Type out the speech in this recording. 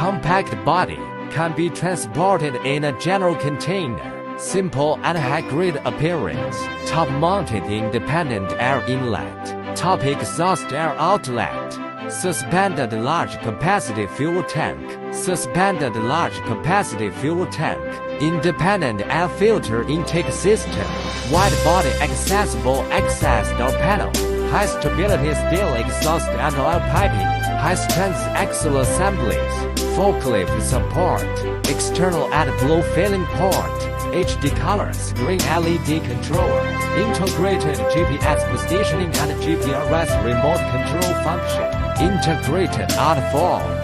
compact body, can be transported in a general container. Simple and high-grade appearance. Top-mounted independent air inlet. Top exhaust air outlet. Suspended large capacity fuel tank. Suspended large capacity fuel tank. Independent air filter intake system. Wide body accessible access door panel. High stability steel exhaust and oil piping. High strength axle assemblies. Forklift support. External AdBlue filling port. HD color screen LED controller. Integrated GPS positioning and GPRS remote control function. Integrated outfall.